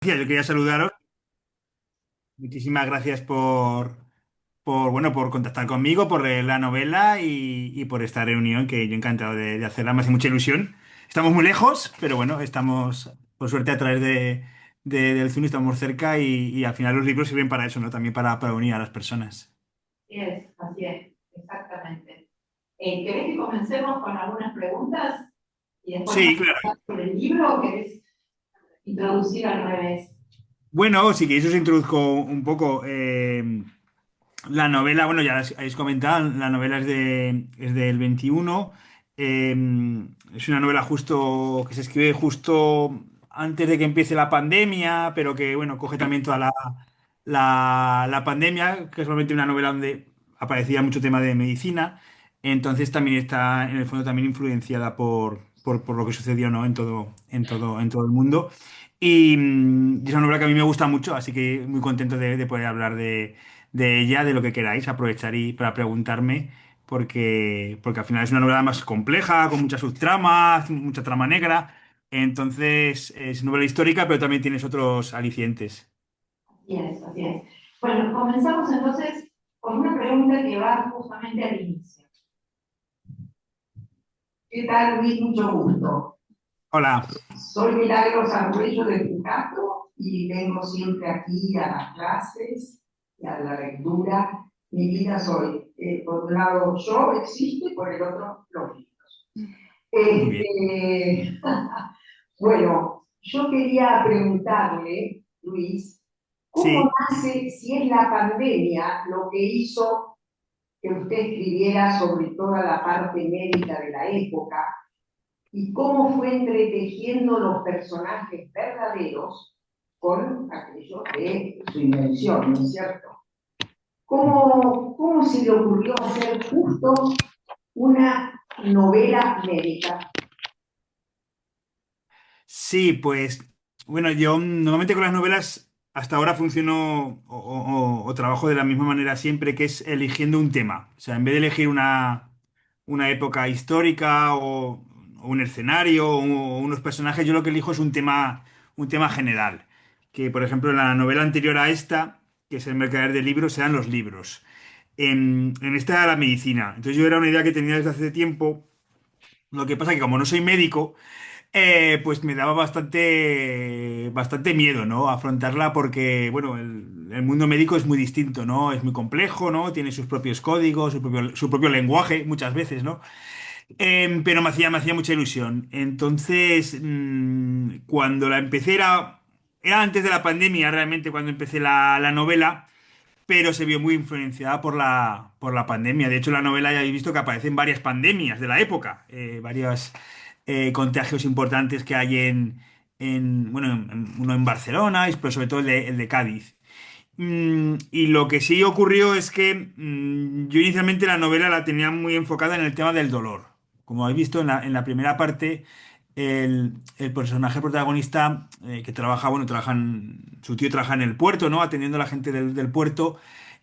Yo quería saludaros. Muchísimas gracias por contactar conmigo, por leer la novela y por esta reunión que yo encantado de hacerla. Me hace mucha ilusión. Estamos muy lejos, pero bueno, estamos, por suerte, a través del Zoom estamos cerca y al final los libros sirven para eso, ¿no? También para unir a las personas. Así es, exactamente. ¿Querés que comencemos con algunas preguntas y después Sí, claro. hablar sobre el libro o querés introducir al revés? Bueno, si queréis os introduzco un poco. La novela, bueno, ya habéis comentado, la novela es del 21. eh, es una novela justo que se escribe justo antes de que empiece la pandemia, pero que, bueno, coge también toda la pandemia, que es realmente una novela donde aparecía mucho tema de medicina. Entonces también está, en el fondo, también influenciada por lo que sucedió, ¿no? En todo el mundo. Y es una novela que a mí me gusta mucho, así que muy contento de poder hablar de ella, de lo que queráis, aprovechar y para preguntarme, porque al final es una novela más compleja, con muchas subtramas, mucha trama negra. Entonces, es novela histórica, pero también tienes otros alicientes. Así es, así es. Bueno, comenzamos entonces con una pregunta que va justamente al inicio. ¿Qué tal, Luis? Mucho gusto. Hola. Soy Milagros Argüello de Pujato y vengo siempre aquí a las clases y a la lectura. Mi vida soy, por un lado, yo existo y por el otro, los libros. Muy bien. Este, bueno, yo quería preguntarle, Luis, ¿cómo Sí. nace, si es la pandemia lo que hizo que usted escribiera sobre toda la parte médica de la época y cómo fue entretejiendo los personajes verdaderos con aquellos de su invención, ¿no es cierto? ¿Cómo se le ocurrió hacer justo una novela médica? Sí, pues, bueno, yo normalmente con las novelas hasta ahora funciono o trabajo de la misma manera siempre, que es eligiendo un tema. O sea, en vez de elegir una época histórica o un escenario o unos personajes, yo lo que elijo es un tema general. Que, por ejemplo, en la novela anterior a esta, que es El mercader de libros, eran los libros. En esta era la medicina. Entonces yo era una idea que tenía desde hace tiempo. Lo que pasa que como no soy médico, pues me daba bastante miedo, ¿no? Afrontarla porque, bueno, el mundo médico es muy distinto, ¿no? Es muy complejo, ¿no? Tiene sus propios códigos, su propio lenguaje, muchas veces, ¿no? Pero me hacía mucha ilusión. Entonces, cuando la empecé era antes de la pandemia, realmente, cuando empecé la novela, pero se vio muy influenciada por la pandemia. De hecho, en la novela ya habéis visto que aparecen varias pandemias de la época, varios contagios importantes que hay bueno, uno en Barcelona, pero sobre todo el de Cádiz. Y lo que sí ocurrió es que yo inicialmente la novela la tenía muy enfocada en el tema del dolor. Como habéis visto en la primera parte, el personaje protagonista que trabaja, bueno, su tío trabaja en el puerto, ¿no? Atendiendo a la gente del puerto,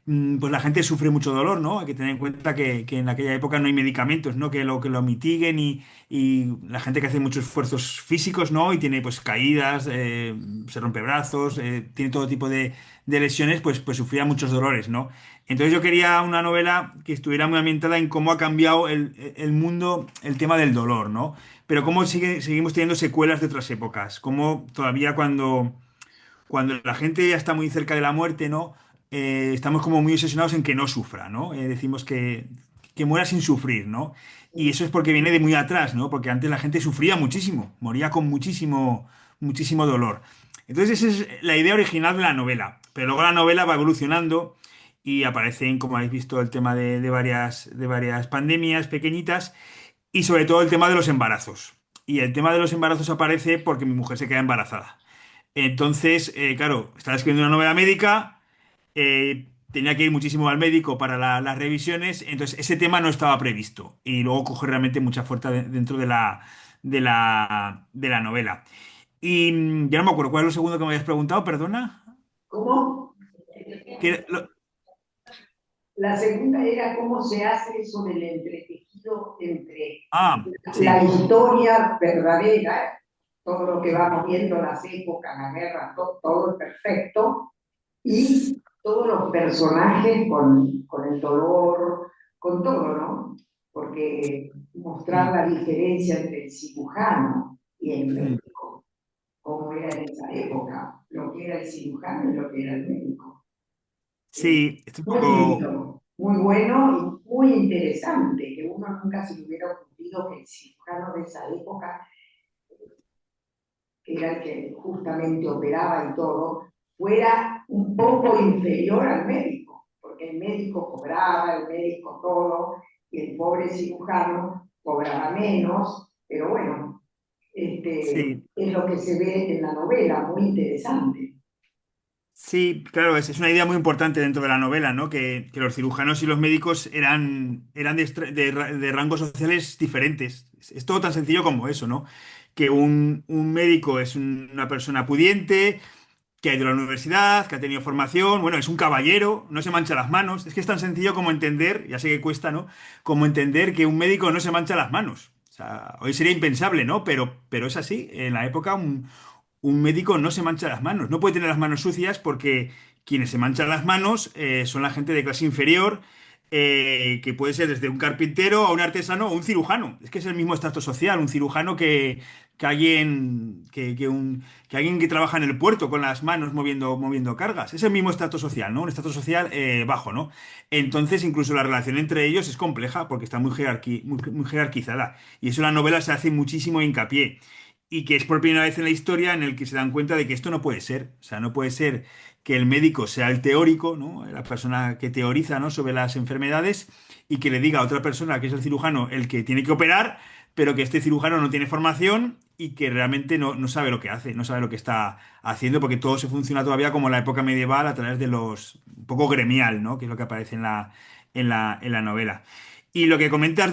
pues la gente sufre mucho dolor, ¿no? Hay que tener en cuenta que en aquella época no hay medicamentos, ¿no? Que lo mitiguen y la gente que hace muchos esfuerzos físicos, ¿no? Y tiene pues caídas, se rompe brazos, tiene todo tipo de lesiones, pues sufría muchos dolores, ¿no? Entonces yo quería una novela que estuviera muy ambientada en cómo ha cambiado el mundo, el tema del dolor, ¿no? Pero cómo seguimos teniendo secuelas de otras épocas, cómo todavía cuando la gente ya está muy cerca de la muerte, ¿no? Estamos como muy obsesionados en que no sufra, ¿no? Decimos que muera sin sufrir, ¿no? Y eso es porque viene de muy atrás, ¿no? Porque antes la gente sufría muchísimo, moría con muchísimo dolor. Entonces esa es la idea original de la novela. Pero luego la novela va evolucionando y aparecen, como habéis visto, el tema de varias pandemias pequeñitas y sobre todo el tema de los embarazos. Y el tema de los embarazos aparece porque mi mujer se queda embarazada. Entonces, claro, estaba escribiendo una novela médica, tenía que ir muchísimo al médico para las revisiones, entonces ese tema no estaba previsto y luego coge realmente mucha fuerza dentro de la novela. Y ya no me acuerdo cuál es lo segundo que me habías preguntado, perdona. ¿Cómo? Que, La segunda era cómo se hace eso del entretejido entre la sí, historia verdadera todo lo que vamos viendo, las épocas, las guerras, todo es perfecto, y todos los personajes con el dolor, con todo, ¿no? Porque mostrar Mm, la diferencia entre el cirujano y el mm. médico, cómo era en esa época, lo que era el cirujano y lo que era el médico. Eh, Sí, esto es un Muy poco. lindo, muy bueno y muy interesante, que uno nunca se le hubiera ocurrido que el cirujano de esa época, que era el que justamente operaba y todo, fuera un poco inferior al médico, porque el médico cobraba, el médico todo, y el pobre cirujano cobraba menos, pero bueno, Sí, es lo que se ve en la novela, muy interesante. sí, claro, es una idea muy importante dentro de la novela, ¿no? Que los cirujanos y los médicos eran de rangos sociales diferentes. Es todo tan sencillo como eso, ¿no? Que un médico es una persona pudiente, que ha ido a la universidad, que ha tenido formación, bueno, es un caballero, no se mancha las manos. Es que es tan sencillo como entender, ya sé que cuesta, ¿no? Como entender que un médico no se mancha las manos. O sea, hoy sería impensable, ¿no? Pero es así. En la época un médico no se mancha las manos, no puede tener las manos sucias porque quienes se manchan las manos son la gente de clase inferior, que puede ser desde un carpintero a un artesano o un cirujano. Es que es el mismo estrato social, un cirujano que alguien que alguien que trabaja en el puerto con las manos moviendo cargas. Es el mismo estrato social, ¿no? Un estrato social bajo, ¿no? Entonces, incluso la relación entre ellos es compleja porque está muy jerarquizada. Y eso en la novela se hace muchísimo hincapié y que es por primera vez en la historia en el que se dan cuenta de que esto no puede ser. O sea, no puede ser que el médico sea el teórico, ¿no? La persona que teoriza, ¿no? Sobre las enfermedades y que le diga a otra persona, que es el cirujano, el que tiene que operar, pero que este cirujano no tiene formación y que realmente no sabe lo que hace, no sabe lo que está haciendo, porque todo se funciona todavía como en la época medieval a través de los, un poco gremial, ¿no? Que es lo que aparece en la novela. Y lo que comentas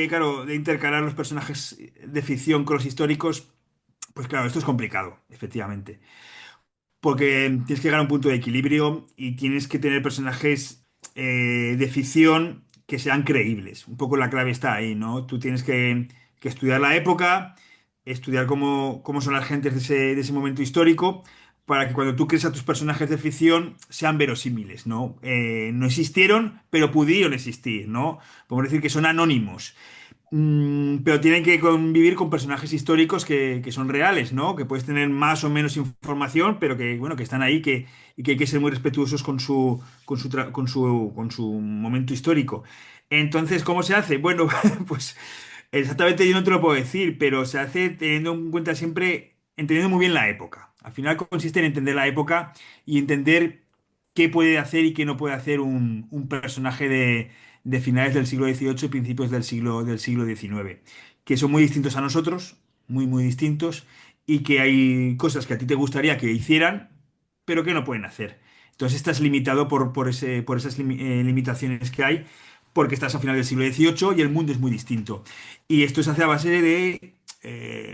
claro, de intercalar los personajes de ficción con los históricos, pues claro, esto es complicado, efectivamente. Porque tienes que llegar a un punto de equilibrio y tienes que tener personajes de ficción que sean creíbles. Un poco la clave está ahí, ¿no? Tú tienes que estudiar la época, estudiar cómo son las gentes de ese momento histórico, para que cuando tú crees a tus personajes de ficción sean verosímiles, ¿no? No existieron, pero pudieron existir, ¿no? Podemos decir que son anónimos. Pero tienen que convivir con personajes históricos que son reales, ¿no? Que puedes tener más o menos información, pero que, bueno, que están ahí y que hay que ser muy respetuosos con su momento histórico. Entonces, ¿cómo se hace? Bueno, pues exactamente yo no te lo puedo decir, pero se hace teniendo en cuenta siempre, entendiendo muy bien la época. Al final consiste en entender la época y entender qué puede hacer y qué no puede hacer un personaje de finales del siglo XVIII y principios del siglo XIX, que son muy distintos a nosotros, muy, muy distintos, y que hay cosas que a ti te gustaría que hicieran, pero que no pueden hacer. Entonces estás limitado por esas limitaciones que hay, porque estás a final del siglo XVIII y el mundo es muy distinto. Y esto se hace a base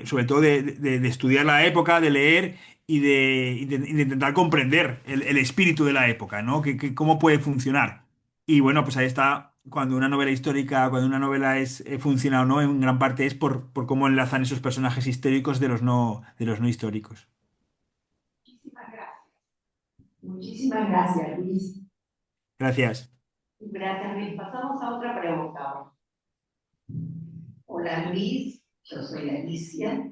sobre todo de estudiar la época, de leer y de intentar comprender el espíritu de la época, ¿no? Cómo puede funcionar. Y bueno, pues ahí está, cuando una novela histórica, cuando una novela funciona o no, en gran parte es por cómo enlazan esos personajes históricos de los no históricos. Muchísimas gracias. Muchísimas gracias, Luis. Gracias. Gracias, Luis. Pasamos a otra pregunta. Hola, Luis. Yo soy Alicia.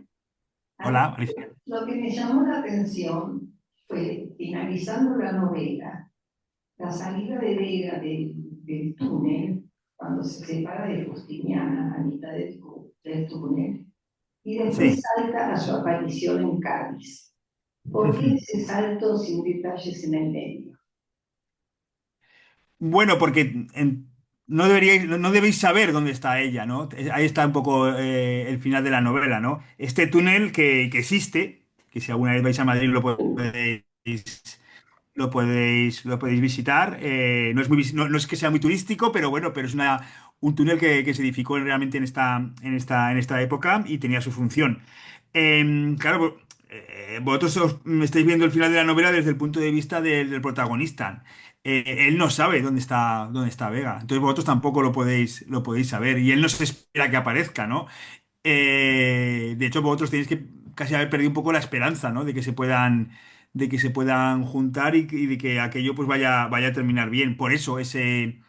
A mí Hola, Alicia. lo que me llamó la atención fue, finalizando la novela, la salida de Vega del túnel, cuando se separa de Justiniana a mitad del túnel, y después Sí. salta a su aparición en Cádiz. ¿Por qué ese salto sin detalles en el medio? Bueno, porque no debéis saber dónde está ella, ¿no? Ahí está un poco el final de la novela, ¿no? Este túnel que existe, que si alguna vez vais a Madrid lo podéis visitar. No es que sea muy turístico, pero bueno, pero es un túnel que se edificó realmente en esta época y tenía su función. Claro, vosotros me estáis viendo el final de la novela desde el punto de vista del protagonista. Él no sabe dónde está Vega, entonces vosotros tampoco lo podéis saber y él no se espera que aparezca, ¿no? De hecho, vosotros tenéis que casi haber perdido un poco la esperanza, ¿no? De que se puedan juntar y de que aquello pues vaya a terminar bien. Por eso ese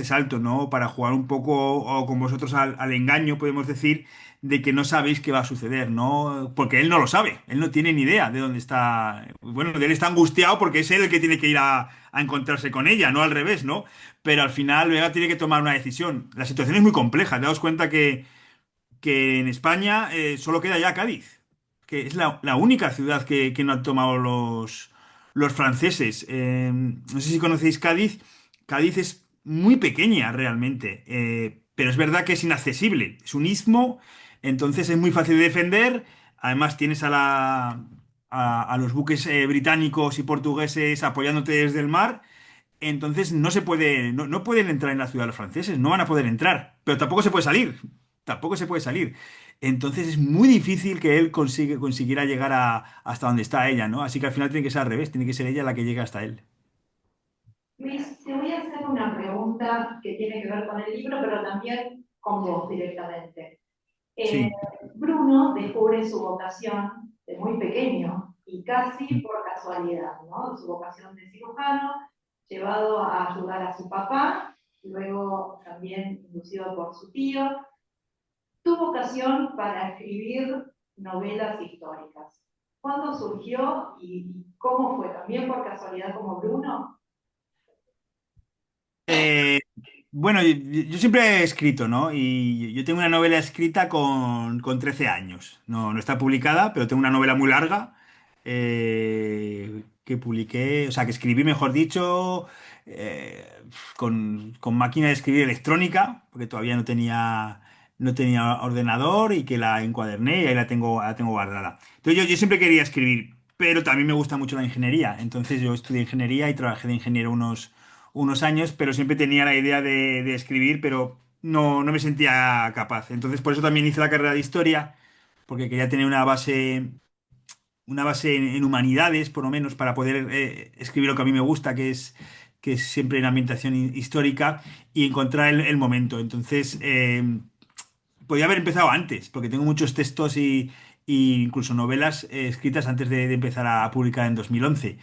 salto, ¿no? Para jugar un poco o con vosotros al engaño, podemos decir, de que no sabéis qué va a suceder, ¿no? Porque él no lo sabe, él no tiene ni idea de dónde está. Bueno, él está angustiado porque es él el que tiene que ir a encontrarse con ella, no al revés, ¿no? Pero al final Vega tiene que tomar una decisión. La situación es muy compleja, daos cuenta que en España solo queda ya Cádiz, que es la única ciudad que no han tomado los franceses. No sé si conocéis Cádiz. Cádiz es muy pequeña realmente, pero es verdad que es inaccesible. Es un istmo, entonces es muy fácil de defender. Además tienes a los buques británicos y portugueses apoyándote desde el mar. Entonces no pueden entrar en la ciudad los franceses, no van a poder entrar, pero tampoco se puede salir, tampoco se puede salir. Entonces es muy difícil que él consiguiera llegar hasta donde está ella, ¿no? Así que al final tiene que ser al revés, tiene que ser ella la que llegue hasta él. Luis, te voy a hacer una pregunta que tiene que ver con el libro, pero también con vos directamente. Eh, Sí. Bruno descubre su vocación de muy pequeño y casi por casualidad, ¿no? Su vocación de cirujano, llevado a ayudar a su papá, luego también inducido por su tío, tu vocación para escribir novelas históricas. ¿Cuándo surgió y cómo fue? ¿También por casualidad como Bruno? Eh, bueno, yo siempre he escrito, ¿no? Y yo tengo una novela escrita con 13 años. No está publicada, pero tengo una novela muy larga que publiqué, o sea, que escribí, mejor dicho, eh, con máquina de escribir electrónica, porque todavía no tenía ordenador y que la encuaderné y ahí la tengo guardada. Entonces yo siempre quería escribir, pero también me gusta mucho la ingeniería. Entonces yo estudié ingeniería y trabajé de ingeniero unos años, pero siempre tenía la idea de escribir, pero no me sentía capaz. Entonces, por eso también hice la carrera de historia, porque quería tener una base en humanidades, por lo menos, para poder escribir lo que a mí me gusta, que es siempre en ambientación histórica, y encontrar el momento. Entonces, podía haber empezado antes, porque tengo muchos textos y incluso novelas escritas antes de empezar a publicar en 2011,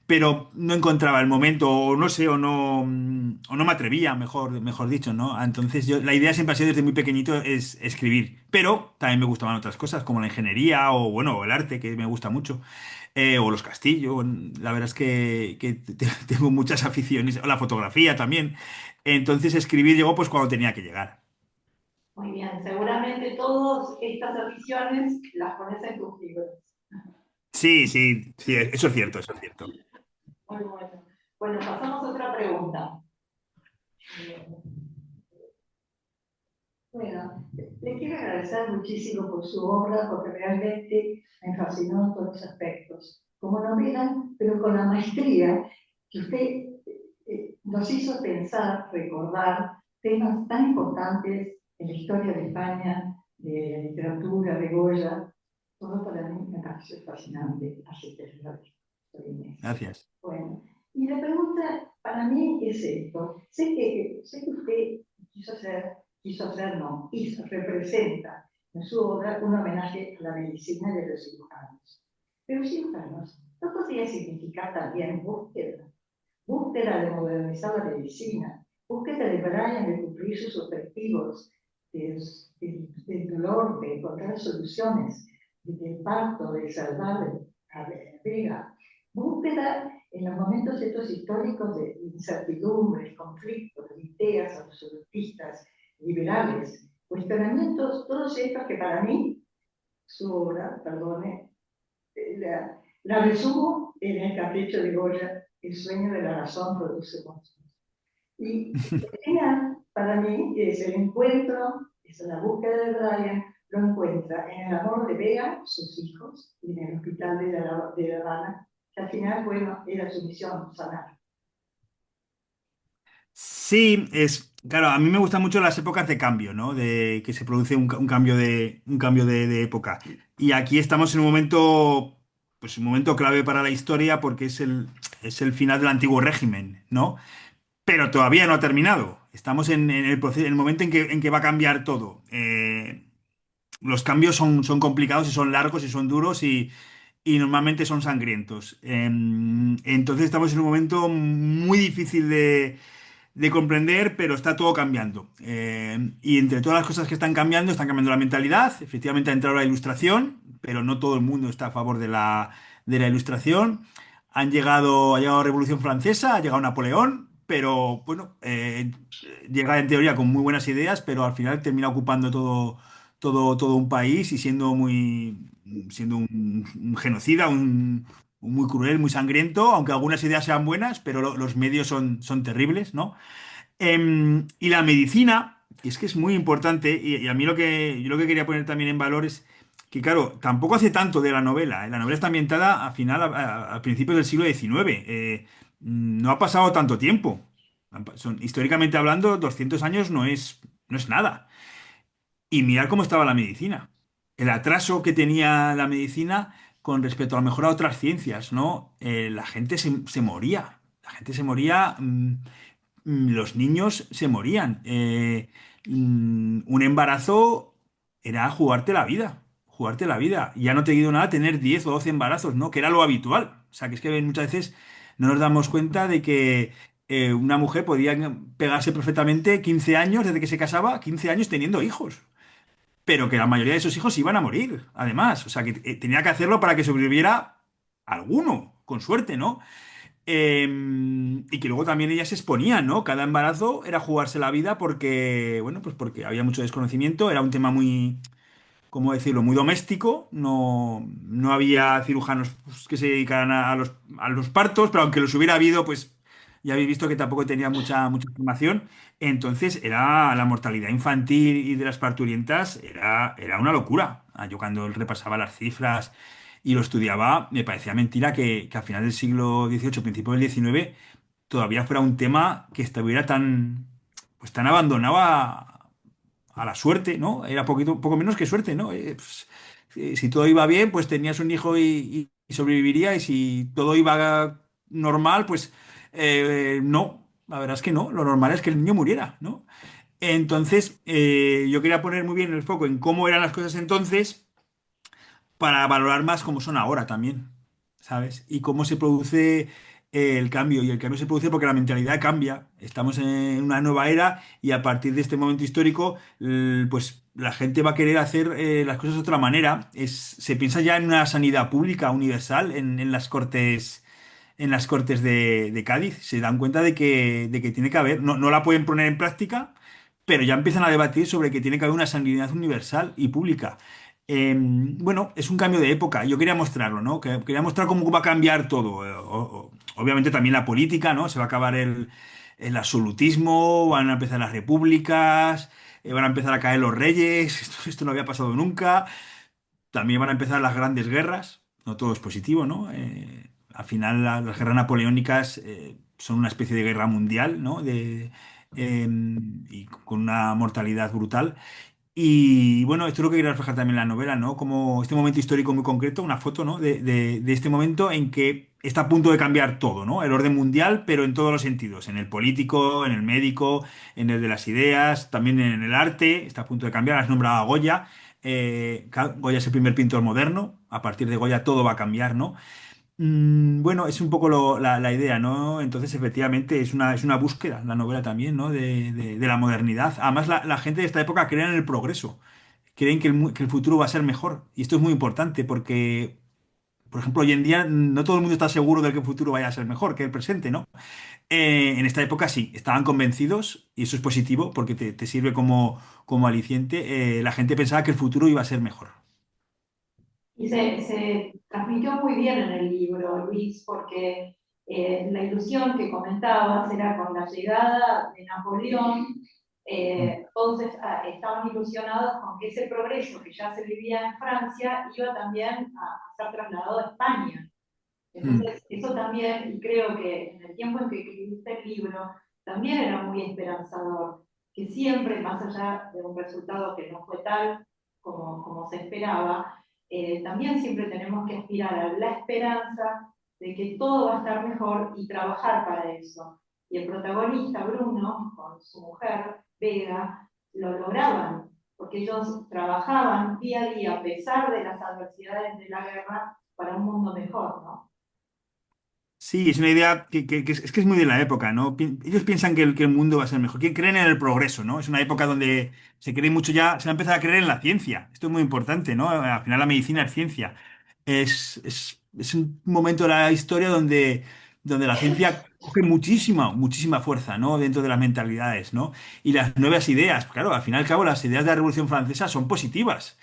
pero no encontraba el momento, o no sé, o no me atrevía, mejor dicho, ¿no? Entonces la idea siempre ha sido desde muy pequeñito es escribir, pero también me gustaban otras cosas, como la ingeniería, o bueno, el arte, que me gusta mucho, o los castillos, la verdad es que tengo muchas aficiones, o la fotografía también, entonces escribir llegó pues cuando tenía que llegar. Muy bien, seguramente todas estas aficiones las pones en tus libros. Sí, sí, sí, eso es cierto, eso es cierto. Muy bueno. Bueno, pasamos a otra pregunta. Eh, Bueno, le quiero agradecer muchísimo por su obra, porque realmente me fascinó en todos los aspectos. Como novela, pero con la maestría que usted nos hizo pensar, recordar temas tan importantes en la historia de España, de la literatura, de Goya. Todo para mí me pareció fascinante, así que estoy inmensa. Gracias. Bueno, y la pregunta para mí es esto. Sé que usted quiso hacer, no, representa en su obra un homenaje a la medicina de los cirujanos. Pero cirujanos no podría significar también búsqueda de modernizar la medicina, búsqueda de Brian de cumplir sus objetivos, del dolor, de encontrar soluciones, del parto, de salvar a Vega, búsqueda en los momentos estos históricos de incertidumbres, conflictos, de ideas absolutistas, liberales, cuestionamientos, todos estos que para mí, su obra, perdone, la resumo en el capricho de Goya, el sueño de la razón produce monstruos. Y el final, para mí, es el encuentro, es la búsqueda de Brian, lo encuentra en el amor de Bea, sus hijos, y en el hospital de La Habana, que al final, bueno, era su misión, sanar. Sí, claro, a mí me gustan mucho las épocas de cambio, ¿no? De que se produce un cambio de época. Y aquí estamos en un momento, pues un momento clave para la historia porque es el final del antiguo régimen, ¿no? Pero todavía no ha terminado. Estamos en el proceso, en el momento en que va a cambiar todo. Los cambios son complicados y son largos y son duros y normalmente son sangrientos. Entonces estamos en un momento muy difícil de comprender, pero está todo cambiando. Y entre todas las cosas que están cambiando la mentalidad. Efectivamente ha entrado la ilustración, pero no todo el mundo está a favor de la ilustración. Ha llegado la Revolución Francesa, ha llegado Napoleón, pero bueno, llega en teoría con muy buenas ideas, pero al final termina ocupando todo un país y siendo un genocida, un muy cruel, muy sangriento, aunque algunas ideas sean buenas, pero los medios son terribles, ¿no? Y la medicina, que es muy importante, y a mí yo lo que quería poner también en valor es que, claro, tampoco hace tanto de la novela. La novela está ambientada a principios del siglo XIX. No ha pasado tanto tiempo. Históricamente hablando, 200 años no es nada. Y mirar cómo estaba la medicina. El atraso que tenía la medicina con respecto a lo mejor a otras ciencias, ¿no? La gente se moría. La gente se moría. Los niños se morían. Un embarazo era jugarte la vida. Jugarte la vida. Ya no te digo nada tener 10 o 12 embarazos, ¿no? Que era lo habitual. O sea, que es que muchas veces no nos damos cuenta de que una mujer podía pegarse perfectamente 15 años desde que se casaba, 15 años teniendo hijos, pero que la mayoría de esos hijos iban a morir, además. O sea, que tenía que hacerlo para que sobreviviera alguno, con suerte, ¿no? Y que luego también ellas se exponían, ¿no? Cada embarazo era jugarse la vida porque, bueno, pues porque había mucho desconocimiento, era un tema muy, ¿cómo decirlo?, muy doméstico, no había cirujanos pues, que se dedicaran a los partos, pero aunque los hubiera habido, pues ya habéis visto que tampoco tenía mucha información. Entonces era la mortalidad infantil y de las parturientas era una locura. Yo cuando repasaba las cifras y lo estudiaba, me parecía mentira que a final del siglo XVIII, principio del XIX, todavía fuera un tema que estuviera pues tan abandonado a la suerte, ¿no? Era poco menos que suerte, ¿no? Si todo iba bien, pues tenías un hijo y sobreviviría, y si todo iba normal, pues no, la verdad es que no, lo normal es que el niño muriera, ¿no? Entonces, yo quería poner muy bien el foco en cómo eran las cosas entonces para valorar más cómo son ahora también, ¿sabes? Y cómo se produce el cambio. Y el cambio se produce porque la mentalidad cambia. Estamos en una nueva era y a partir de este momento histórico, pues la gente va a querer hacer las cosas de otra manera. Se piensa ya en una sanidad pública universal en las Cortes de Cádiz. Se dan cuenta de que tiene que haber, no la pueden poner en práctica, pero ya empiezan a debatir sobre que tiene que haber una sanidad universal y pública. Bueno, es un cambio de época. Yo quería mostrarlo, ¿no? Quería mostrar cómo va a cambiar todo. Obviamente también la política, ¿no? Se va a acabar el absolutismo, van a empezar las repúblicas, van a empezar a caer los reyes. Esto no había pasado nunca. También van a empezar las grandes guerras. No todo es positivo, ¿no? Al final las guerras napoleónicas son una especie de guerra mundial, ¿no? Eh, y con una mortalidad brutal. Y bueno, esto es lo que quería reflejar también en la novela, ¿no? Como este momento histórico muy concreto, una foto, ¿no? De este momento en que está a punto de cambiar todo, ¿no? El orden mundial, pero en todos los sentidos, en el político, en el médico, en el de las ideas, también en el arte, está a punto de cambiar. Has nombrado a Goya. Goya es el primer pintor moderno. A partir de Goya todo va a cambiar, ¿no? Bueno, es un poco la idea, ¿no? Entonces, efectivamente, es una búsqueda, la novela también, ¿no? De la modernidad. Además, la gente de esta época cree en el progreso, creen que el futuro va a ser mejor. Y esto es muy importante porque, por ejemplo, hoy en día no todo el mundo está seguro de que el futuro vaya a ser mejor que el presente, ¿no? En esta época sí, estaban convencidos, y eso es positivo porque te sirve como aliciente. La gente pensaba que el futuro iba a ser mejor. Y se transmitió muy bien en el libro, Luis, porque la ilusión que comentabas era con la llegada de Napoleón, Mm, todos estaban ilusionados con que ese progreso que ya se vivía en Francia iba también a ser trasladado a España. mm, Entonces, eso también, y creo que en el tiempo en que escribiste el libro, también era muy esperanzador, que siempre, más allá de un resultado que no fue tal como se esperaba, también siempre tenemos que aspirar a la esperanza de que todo va a estar mejor y trabajar para eso. Y el protagonista, Bruno, con su mujer, Vega, lo lograban, porque ellos trabajaban día a día, a pesar de las adversidades de la guerra, para un mundo mejor, ¿no? Sí, es una idea que es muy de la época, ¿no? Ellos piensan que el mundo va a ser mejor, que creen en el progreso, ¿no? Es una época donde se cree mucho ya, se va a empezar a creer en la ciencia. Esto es muy importante, ¿no? Al final la medicina es ciencia. Es un momento de la historia donde la ciencia coge muchísima fuerza, ¿no? Dentro de las mentalidades, ¿no? Y las nuevas ideas, claro, al fin y al cabo las ideas de la Revolución Francesa son positivas.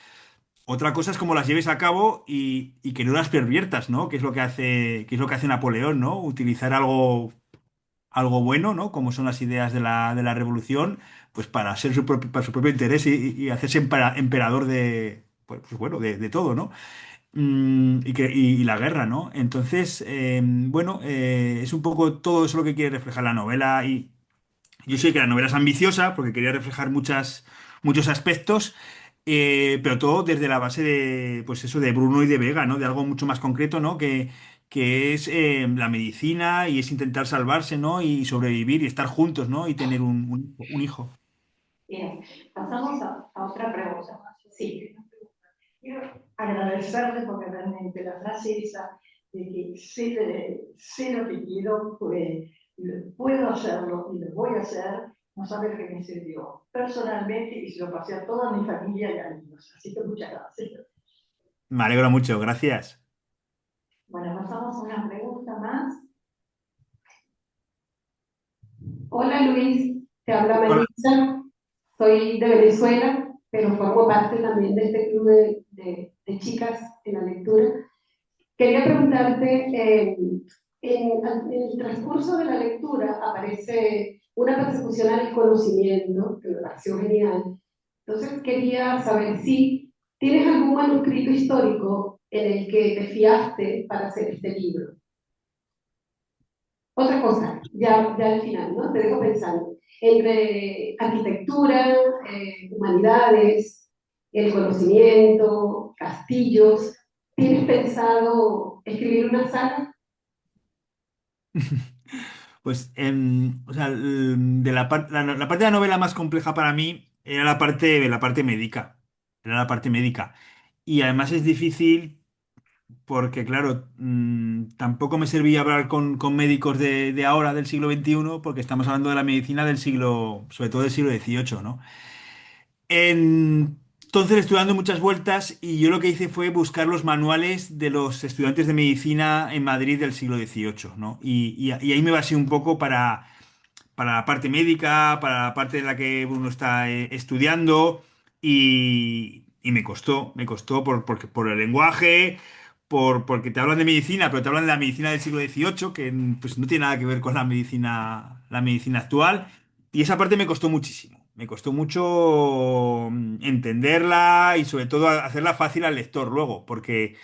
Otra cosa es cómo las lleves a cabo y que no las perviertas, ¿no? Que es lo que hace Napoleón, ¿no? Utilizar algo bueno, ¿no? Como son las ideas de la revolución, pues para su propio interés y hacerse emperador pues bueno, de todo, ¿no? Y la guerra, ¿no? Entonces, bueno, es un poco todo eso lo que quiere reflejar la novela. Yo sé que la novela es ambiciosa porque quería reflejar muchos aspectos, pero todo desde la base de, pues eso, de Bruno y de Vega, ¿no? De algo mucho más concreto, ¿no? Que es la medicina y es intentar salvarse, ¿no? Y sobrevivir y estar juntos, ¿no? Y tener un hijo. Bien, pasamos a otra pregunta. Sí. Quiero agradecerle porque realmente la frase esa de que sé lo que quiero, pues, puedo hacerlo y lo voy a hacer, no sabe lo que me sirvió personalmente y se lo pasé a toda mi familia y amigos. Así que muchas gracias. Me alegro mucho, gracias. Bueno, pasamos a una pregunta más. Hola Luis, te habla Hola. Melissa, soy de Venezuela, pero formo parte también de este club de chicas en la lectura. Quería preguntarte, en el transcurso de la lectura aparece una persecución al conocimiento, que me pareció genial. Entonces quería saber si tienes algún manuscrito histórico en el que te fiaste para hacer este libro. Otra cosa, ya al final, ¿no? Te dejo pensando. Entre arquitectura, humanidades, el conocimiento, castillos, ¿tienes pensado escribir una saga? Pues, o sea, la parte de la novela más compleja para mí era la parte médica. Era la parte médica. Y además es difícil porque, claro, tampoco me servía hablar con médicos de ahora, del siglo XXI, porque estamos hablando de la medicina del siglo, sobre todo del siglo XVIII, ¿no? Entonces estuve dando muchas vueltas y yo lo que hice fue buscar los manuales de los estudiantes de medicina en Madrid del siglo XVIII, ¿no? Y ahí me basé un poco para la parte médica, para la parte en la que uno está estudiando y me costó por el lenguaje, porque te hablan de medicina, pero te hablan de la medicina del siglo XVIII, que pues, no tiene nada que ver con la medicina actual, y esa parte me costó muchísimo. Me costó mucho entenderla y sobre todo hacerla fácil al lector luego, porque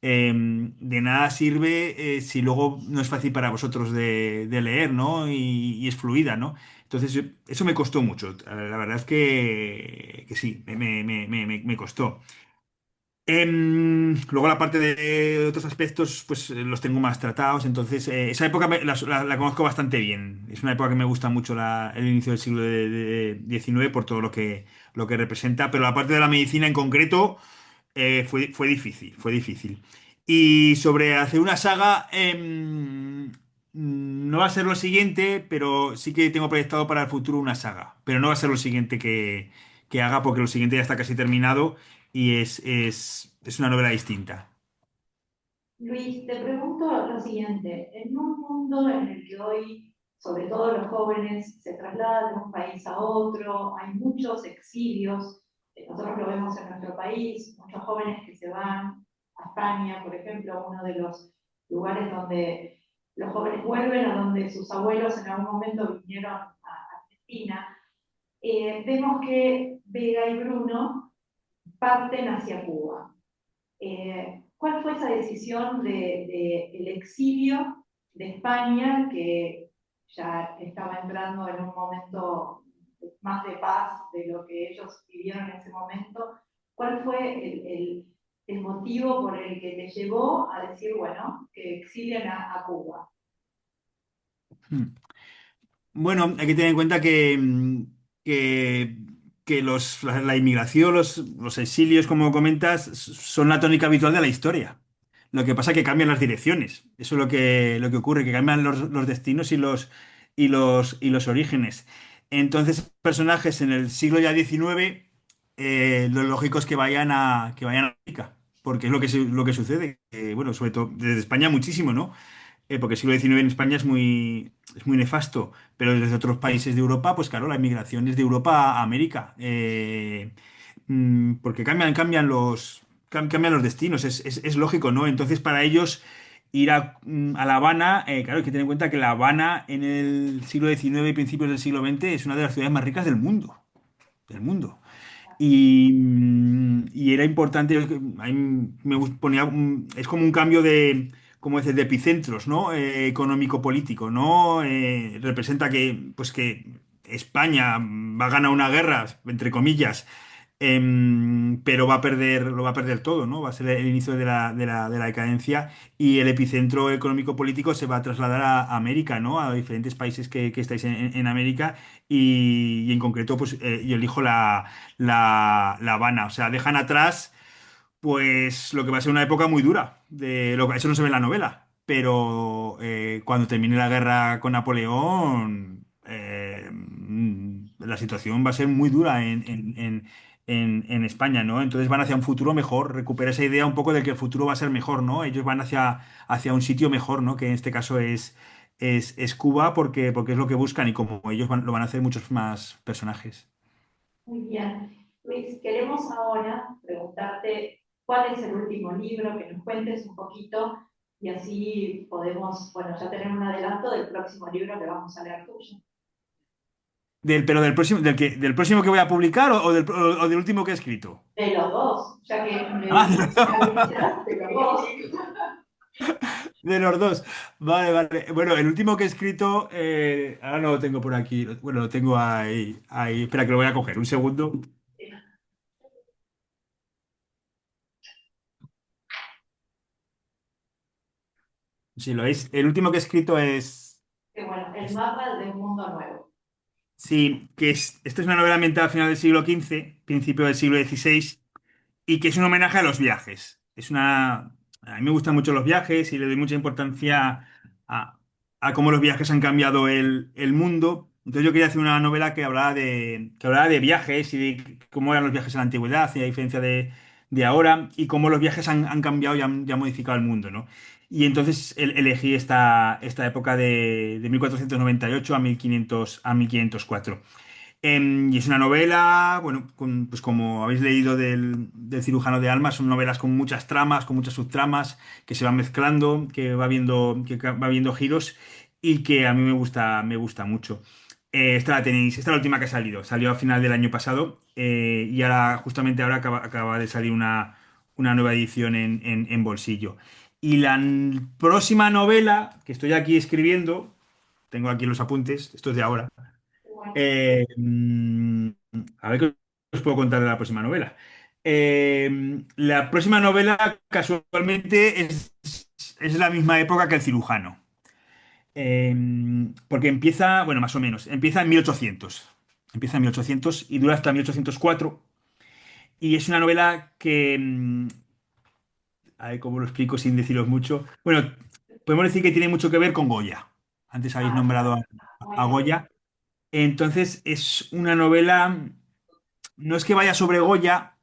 de nada sirve si luego no es fácil para vosotros de leer, ¿no? Y es fluida, ¿no? Entonces, eso me costó mucho. La verdad es que sí, me costó. Luego la parte de otros aspectos, pues los tengo más tratados. Entonces, esa época la conozco bastante bien. Es una época que me gusta mucho el inicio del siglo XIX por todo lo que representa. Pero la parte de la medicina en concreto fue difícil, fue difícil. Y sobre hacer una saga, no va a ser lo siguiente, pero sí que tengo proyectado para el futuro una saga. Pero no va a ser lo siguiente que haga, porque lo siguiente ya está casi terminado y es una novela distinta. Luis, te pregunto lo siguiente, en un mundo en el que hoy, sobre todo los jóvenes, se trasladan de un país a otro, hay muchos exilios, nosotros lo vemos en nuestro país, muchos jóvenes que se van a España, por ejemplo, uno de los lugares donde los jóvenes vuelven, a donde sus abuelos en algún momento vinieron a Argentina, vemos que Vega y Bruno parten hacia Cuba. ¿Cuál fue esa decisión el exilio de España, que ya estaba entrando en un momento más de paz de lo que ellos vivieron en ese momento? ¿Cuál fue el motivo por el que te llevó a decir, bueno, que exilien a Cuba? Hmm. Bueno, hay que tener en cuenta que, que la inmigración, los exilios, como comentas, son la tónica habitual de la historia. Lo que pasa es que cambian las direcciones. Eso es lo que ocurre, que cambian los destinos y los orígenes. Entonces, personajes en el siglo ya XIX, lo lógico es que vayan a América, porque es lo que sucede. Bueno, sobre todo desde España muchísimo, ¿no? Porque el siglo XIX en España es muy nefasto, pero desde otros países de Europa, pues claro, la inmigración es de Europa a América. Porque cambian los destinos, es lógico, ¿no? Entonces, para ellos ir a La Habana, claro, hay que tener en cuenta que La Habana en el siglo XIX y principios del siglo XX es una de las ciudades más ricas del mundo, del mundo. Y era importante, a mí ponía, es como un cambio de, como decir, de epicentros, ¿no? Económico-político, ¿no? Representa que España va a ganar una guerra, entre comillas, pero lo va a perder todo, ¿no? Va a ser el inicio de la decadencia y el epicentro económico-político se va a trasladar a América, ¿no? A diferentes países que estáis en América y en concreto, pues yo elijo La Habana. O sea, dejan atrás, pues, lo que va a ser una época muy dura. Eso no se ve en la novela. Pero cuando termine la guerra con Napoleón, la situación va a ser muy dura en España, ¿no? Entonces van hacia un futuro mejor. Recupera esa idea un poco de que el futuro va a ser mejor, ¿no? Ellos van hacia un sitio mejor, ¿no? Que en este caso es Cuba, porque es lo que buscan y como ellos lo van a hacer muchos más personajes. Muy bien. Luis, queremos ahora preguntarte cuál es el último libro, que nos cuentes un poquito y así podemos, bueno, ya tener un adelanto del próximo libro que vamos a leer tuyo. Pero del próximo que voy a publicar o del último que he escrito. De los dos, ya que me Ah, dijiste que inicias, de los dos. de los dos. Vale, vale. Bueno, el último que he escrito, ahora no lo tengo por aquí. Bueno, lo tengo ahí. Espera, que lo voy a coger. Un segundo. Si lo veis, el último que he escrito Que bueno, el es- mapa de un mundo nuevo. sí, esta es una novela ambientada a final del siglo XV, principio del siglo XVI, y que es un homenaje a los viajes. A mí me gustan mucho los viajes y le doy mucha importancia a, a cómo los viajes han cambiado el mundo. Entonces yo quería hacer una novela que hablara de viajes y de cómo eran los viajes en la antigüedad, y a diferencia de ahora, y cómo los viajes han cambiado y han modificado el mundo, ¿no? Y entonces elegí esta época de 1498 a 1504. Y es una novela, bueno, pues como habéis leído del Cirujano de Almas, son novelas con muchas tramas, con muchas subtramas, que se van mezclando, que va viendo giros y que a mí me gusta mucho. Esta la tenéis, esta es la última que ha salido, salió a final del año pasado y ahora, justamente ahora acaba de salir una nueva edición en bolsillo. Y la próxima novela que estoy aquí escribiendo, tengo aquí los apuntes, esto es de ahora. Bueno, Eh, mm, a ver qué os puedo contar de la próxima novela. La próxima novela, casualmente, es la misma época que El Cirujano. Porque empieza, bueno, más o menos, empieza en 1800. Empieza en 1800 y dura hasta 1804. Y es una novela que, a ver cómo lo explico sin deciros mucho. Bueno, podemos decir que tiene mucho que ver con Goya. Antes habéis nombrado a, muy a bien. Goya. Entonces, es una novela. No es que vaya sobre Goya,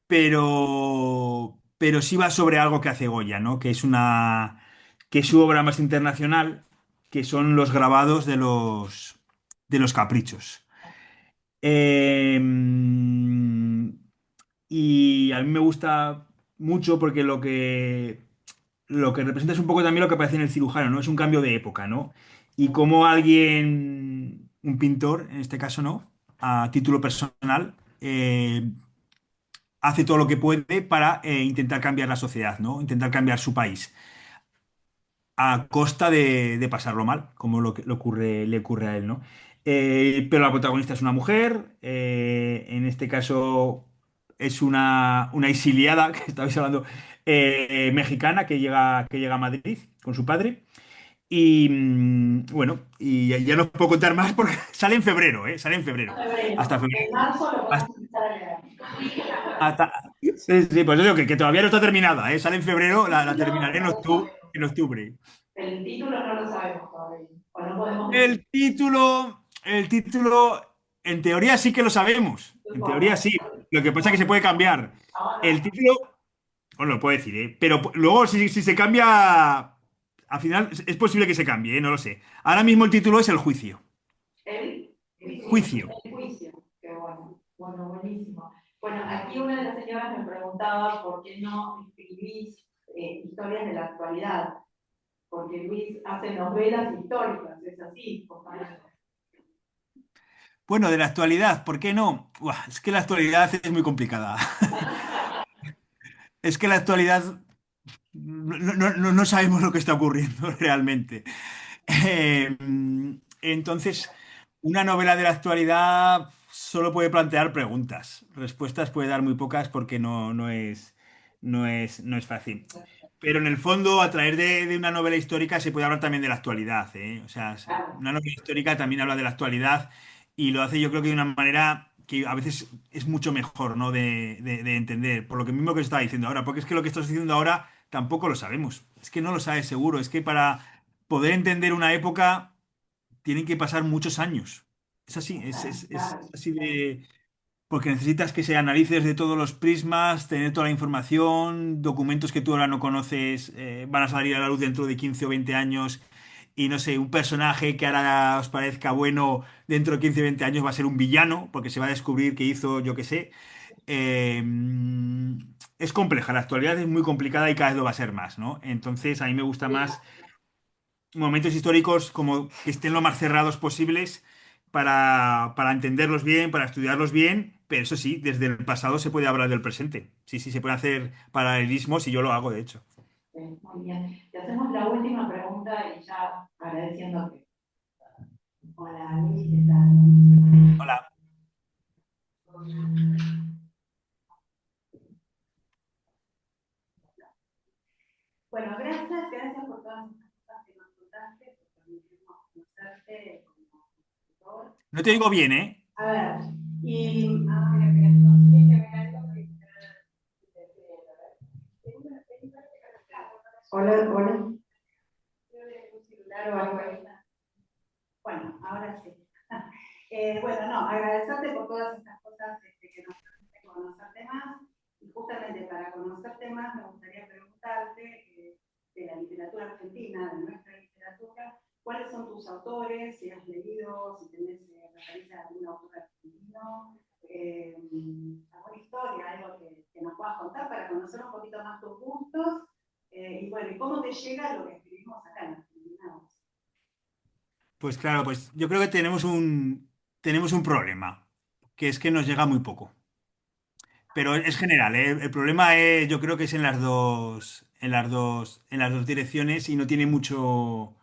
pero sí va sobre algo que hace Goya, ¿no? Que es su obra más internacional, que son los grabados de los caprichos. Eh, y a mí me gusta mucho porque lo que representa es un poco también lo que aparece en El Cirujano, ¿no? Es un cambio de época, ¿no? Y como alguien, un pintor, en este caso, ¿no? A título personal, hace todo lo que puede para intentar cambiar la sociedad, ¿no? Intentar cambiar su país, a costa de pasarlo mal, como lo que le ocurre a él, ¿no? Pero la protagonista es una mujer, en este caso es una exiliada, que estabais hablando, mexicana, que llega a Madrid con su padre. Y bueno, y ya no os puedo contar más porque sale en febrero, ¿eh? Sale en febrero. Hasta Febrero. febrero. En marzo lo Hasta, podemos empezar a leer. sí, sí, pues yo digo que todavía no está terminada, ¿eh? Sale en febrero, la Título terminaré no lo sabemos. en octubre. El título no lo sabemos todavía. O no podemos decir. El título, en teoría sí que lo sabemos. En teoría Bueno, sí. Lo que pasa es que se puede cambiar. El ahora, título, os lo puedo decir, ¿eh? Pero luego si se cambia, al final es posible que se cambie, ¿eh? No lo sé. Ahora mismo el título es El juicio. el juicio. Juicio. El juicio. Qué bueno. Bueno, buenísimo. Bueno, aquí una de las señoras me preguntaba por qué no escribís historias de la actualidad. Porque Luis hace novelas históricas, es así, compañero. Bueno, de la actualidad, ¿por qué no? Buah, es que la actualidad es muy complicada. Es que la actualidad no sabemos lo que está ocurriendo realmente. Eh, entonces, una novela de la actualidad solo puede plantear preguntas. Respuestas puede dar muy pocas porque no es fácil. Pero en el fondo, a través de una novela histórica se puede hablar también de la actualidad, ¿eh? O sea, Claro, una novela histórica también habla de la actualidad y lo hace yo creo que de una manera que a veces es mucho mejor, ¿no? de entender, por lo que mismo que os estaba diciendo ahora, porque es que lo que estás diciendo ahora tampoco lo sabemos. Es que no lo sabes seguro. Es que para poder entender una época tienen que pasar muchos años. Es así, es claro, así claro. de... Porque necesitas que se analices de todos los prismas, tener toda la información, documentos que tú ahora no conoces, van a salir a la luz dentro de 15 o 20 años y no sé, un personaje que ahora os parezca bueno dentro de 15 o 20 años va a ser un villano porque se va a descubrir que hizo, yo qué sé. Eh, es compleja, la actualidad es muy complicada y cada vez lo va a ser más, ¿no? Entonces a mí me gusta más momentos históricos como que estén lo más cerrados posibles para entenderlos bien, para estudiarlos bien, pero eso sí, desde el pasado se puede hablar del presente. Sí, sí, se puede hacer paralelismos y yo lo hago, de hecho. Muy bien. Te hacemos la última pregunta y ya agradeciéndote. Hola, Luis, ¿qué tal? Hola. Bueno, gracias por todas estas cosas que nos contaste, por permitirnos conocerte como escritor. No te digo bien, ¿eh? A ver, y... sí, que me algo que- Hola, hola. un celular o algo ahí. Bueno, ahora sí. Bueno, no, agradecerte por todas estas cosas que nos permiten conocerte más. Y justamente para conocerte más, me gustaría preguntarte de la literatura argentina, de nuestra literatura, ¿cuáles son tus autores? Si has leído, si tenés referencia a algún autor argentino, alguna historia, algo que nos puedas contar para conocer un poquito más tus gustos. Y bueno, ¿y cómo te llega lo que escribimos acá en Argentina? Pues claro, pues yo creo que tenemos un problema, que es que nos llega muy poco. Pero es general, ¿eh? El problema es, yo creo que es en las dos direcciones y no tiene mucho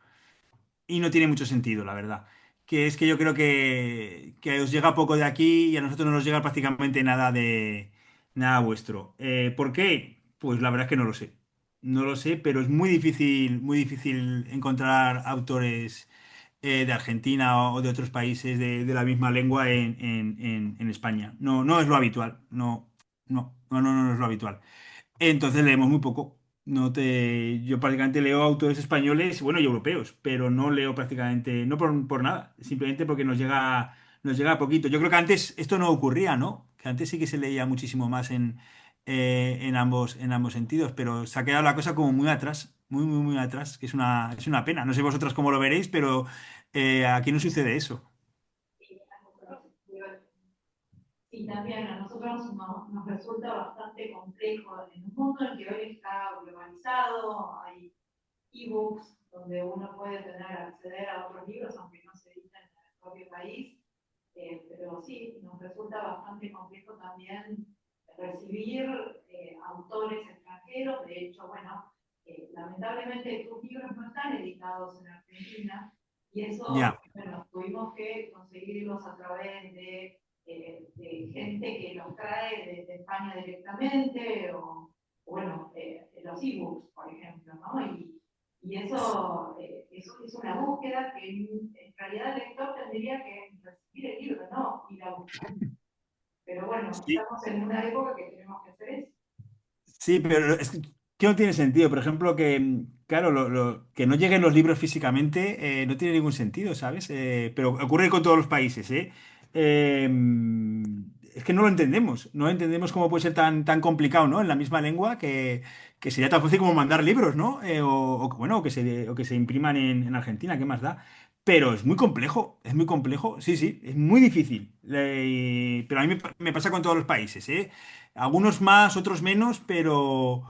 sentido, la verdad. Que es que yo creo que os llega poco de aquí y a nosotros no nos llega prácticamente nada vuestro. ¿Por qué? Pues la verdad es que no lo sé. No lo sé, pero es muy difícil encontrar autores de Argentina o de otros países de la misma lengua en España. No, no es lo habitual. No, no, no, no, no es lo habitual. Entonces leemos muy poco. Yo prácticamente leo autores españoles, bueno, y europeos, pero no leo prácticamente, no por nada, simplemente porque nos llega poquito. Yo creo que antes esto no ocurría, ¿no? Que antes sí que se leía muchísimo más en ambos sentidos, pero se ha quedado la cosa como muy atrás, muy, muy, muy atrás, que es una pena. No sé vosotras cómo lo veréis, pero aquí no sucede eso. Y también a nosotros nos resulta bastante complejo en un mundo en que hoy está globalizado, hay ebooks donde uno puede acceder a otros libros aunque no se editen en el propio país, pero sí, nos resulta bastante complejo también recibir autores extranjeros. De hecho, bueno, lamentablemente tus libros no están editados en Argentina y eso, Ya, bueno, tuvimos que conseguirlos a través de gente que los trae de España directamente o bueno, los ebooks, por ejemplo, ¿no? Y eso es una búsqueda que en realidad el lector tendría que recibir el libro, no ir a buscar. Pero bueno, Sí, estamos en una época que tenemos que hacer eso. sí, pero es que no tiene sentido. Por ejemplo, que, claro, que no lleguen los libros físicamente no tiene ningún sentido, ¿sabes? Pero ocurre con todos los países, ¿eh? Eh, es que no lo entendemos. No entendemos cómo puede ser tan complicado, ¿no? En la misma lengua que sería tan fácil como mandar libros, ¿no? Bueno, o que se impriman en Argentina, ¿qué más da? Pero es muy complejo, sí, sí, es muy difícil. Pero a mí me pasa con todos los países, ¿eh? Algunos más, otros menos, pero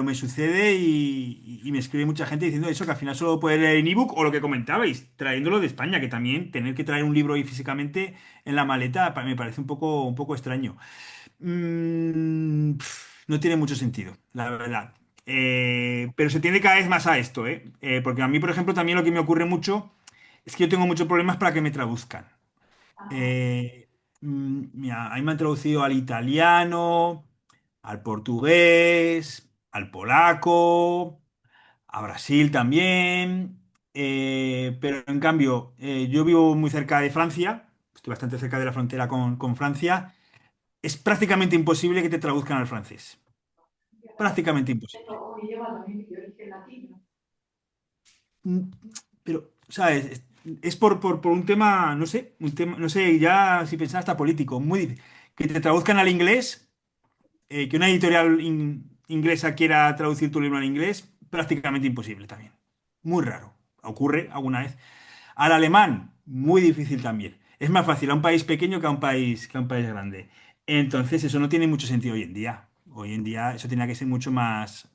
me sucede y me escribe mucha gente diciendo eso, que al final solo puede leer en ebook o lo que comentabais, trayéndolo de España, que también tener que traer un libro ahí físicamente en la maleta me parece un poco extraño. No tiene mucho sentido, la verdad. Pero se tiende cada vez más a esto, ¿eh? Porque a mí, por ejemplo, también lo que me ocurre mucho es que yo tengo muchos problemas para que me traduzcan. Ajá. Eh, Mira, ahí me han traducido al italiano, al portugués, al polaco, a Brasil también. Pero en cambio, yo vivo muy cerca de Francia, estoy bastante cerca de la frontera con Francia. Es prácticamente imposible que te traduzcan al francés. Prácticamente imposible. Tengo un idioma también de origen latino. Mm, Pero, ¿sabes? Es por un tema, no sé, no sé, ya si pensás hasta político, muy difícil. Que te traduzcan al inglés, que una editorial inglesa quiera traducir tu libro al inglés, prácticamente imposible también. Muy raro. Ocurre alguna vez. Al alemán, muy difícil también. Es más fácil a un país pequeño que a un país grande. Entonces, eso no tiene mucho sentido hoy en día. Hoy en día eso tenía que ser mucho más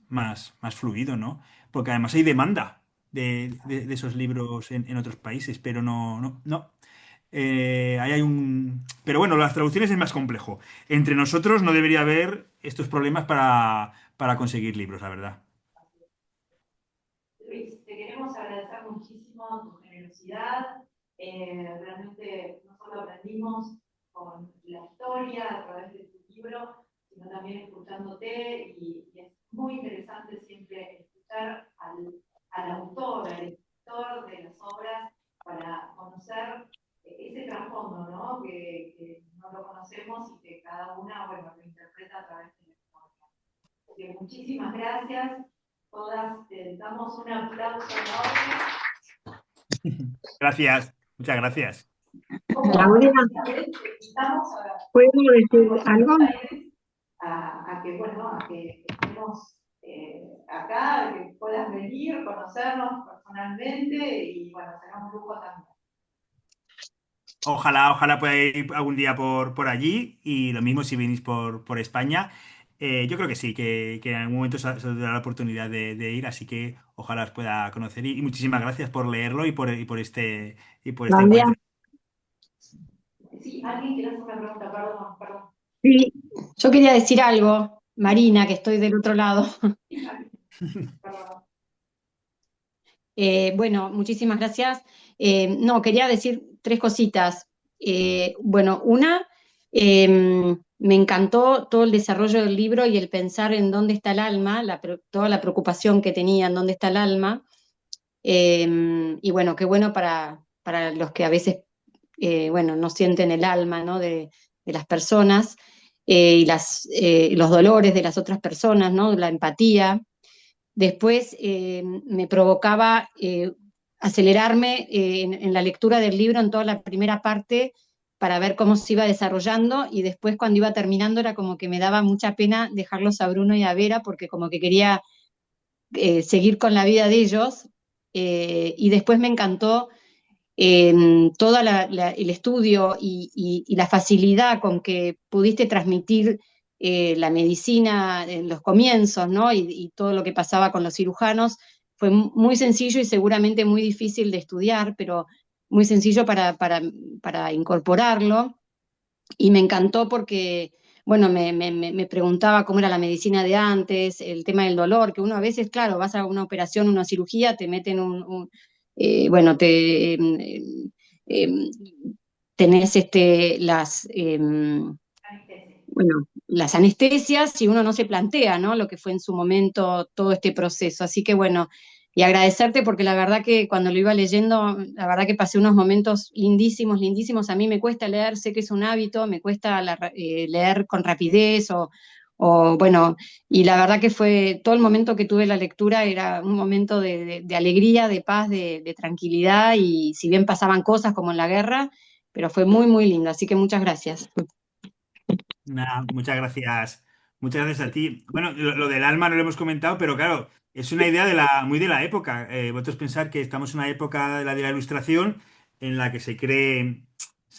fluido, ¿no? Porque además hay demanda de esos libros en otros países, pero no, no, no. Ahí hay un. Pero bueno, las traducciones es más complejo. Entre nosotros no debería haber estos problemas para conseguir libros, la verdad. Luis, te queremos agradecer muchísimo tu generosidad. Realmente no solo aprendimos con la historia a través de tu libro, sino también escuchándote y es muy interesante siempre escuchar al autor, al escritor de las obras para conocer ese trasfondo, ¿no? Que no lo conocemos y que cada una, bueno, lo interpreta a través de la historia. Así que muchísimas gracias. Todas damos un aplauso enorme. Gracias, muchas gracias. Como Claudia, esta vez invitamos ¿puedo a decir algo? Buenos Aires a que, bueno, a que estemos acá, a que puedas venir, conocernos personalmente y, bueno, será un lujo también. Ojalá pueda ir algún día por allí y lo mismo si venís por España. Yo creo que sí, que en algún momento se os dará la oportunidad de ir, así que ojalá os pueda conocer y muchísimas gracias por leerlo y por este Claudia, encuentro. Sí, alguien quiere hacer una pregunta, perdón, perdón. sí, yo quería decir algo, Marina, que estoy del otro lado. Sí, perdón. Bueno, muchísimas gracias. No, quería decir tres cositas. Bueno, una, me encantó todo el desarrollo del libro y el pensar en dónde está el alma, toda la preocupación que tenía en dónde está el alma. Y bueno, qué bueno para los que a veces, bueno, no sienten el alma, ¿no? de las personas y los dolores de las otras personas, ¿no? La empatía. Después me provocaba acelerarme en la lectura del libro en toda la primera parte para ver cómo se iba desarrollando y después cuando iba terminando era como que me daba mucha pena dejarlos a Bruno y a Vera porque como que quería seguir con la vida de ellos y después me encantó todo el estudio y la facilidad con que pudiste transmitir la medicina en los comienzos, ¿no? Y todo lo que pasaba con los cirujanos fue muy sencillo y seguramente muy difícil de estudiar, pero muy sencillo para incorporarlo. Y me encantó porque, bueno, me preguntaba cómo era la medicina de antes, el tema del dolor, que uno a veces, claro, vas a una operación, una cirugía, te meten bueno, eh, tenés Anestesia. bueno, las anestesias y uno no se plantea, ¿no? Lo que fue en su momento todo este proceso. Así que bueno, y agradecerte porque la verdad que cuando lo iba leyendo, la verdad que pasé unos momentos lindísimos, lindísimos. A mí me cuesta leer, sé que es un hábito, me cuesta leer con rapidez o bueno, y la verdad que fue todo el momento que tuve la lectura era un momento de alegría, de paz, de tranquilidad y si bien pasaban cosas como en la guerra, pero fue muy, muy lindo. Así que muchas gracias. Nada, muchas gracias a ti. Bueno, lo del alma no lo hemos comentado, pero claro, es una idea muy de la época. Vosotros pensar que estamos en una época de la Ilustración en la que se cree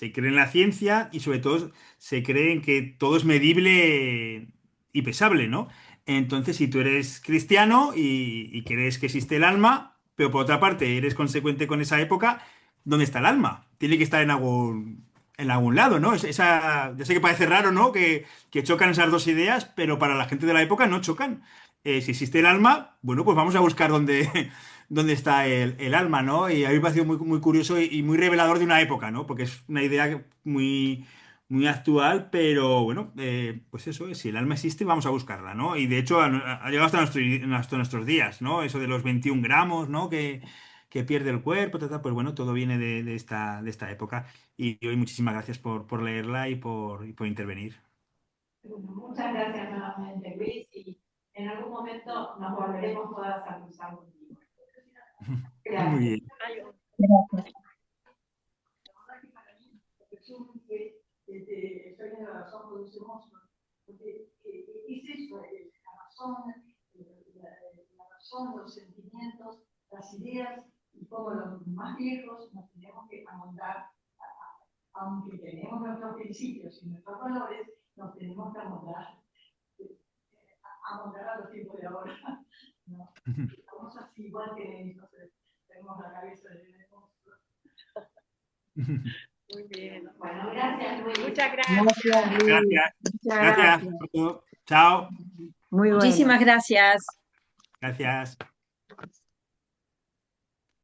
en la ciencia y sobre todo se cree en que todo es medible y pesable, ¿no? Entonces, si tú eres cristiano y crees que existe el alma, pero por otra parte eres consecuente con esa época, ¿dónde está el alma? Tiene que estar en algún lado, ¿no? Ya sé que parece raro, ¿no? Que chocan esas dos ideas, pero para la gente de la época no chocan. Si existe el alma, bueno, pues vamos a buscar dónde, dónde está el alma, ¿no? Y a mí me ha parecido muy, muy curioso y muy revelador de una época, ¿no? Porque es una idea muy, muy actual, pero bueno, pues eso, si el alma existe, vamos a buscarla, ¿no? Y de hecho ha llegado hasta nuestros días, ¿no? Eso de los 21 gramos, ¿no? Que pierde el cuerpo, pues bueno, todo viene de esta época. Y hoy muchísimas gracias por leerla y por intervenir. Bueno, muchas gracias nuevamente, Luis, y en algún momento nos volveremos todas a cruzar contigo. Muy Gracias. bien. Estoy en la razón, producimos, porque es eso, la razón, la razón, los sentimientos, las ideas, y como los más viejos nos tenemos que amoldar, aunque tenemos nuestros principios y nuestros valores, nos tenemos que amoldar a los tiempos de ahora, ¿no? Estamos así igual que entonces tenemos la cabeza de monstruos. Muy bien. Bueno, gracias, Luis. Muchas gracias. Gracias, Luis. Gracias. Muchas Gracias gracias. por todo. Chao. Muy bueno. Muchísimas gracias. Gracias.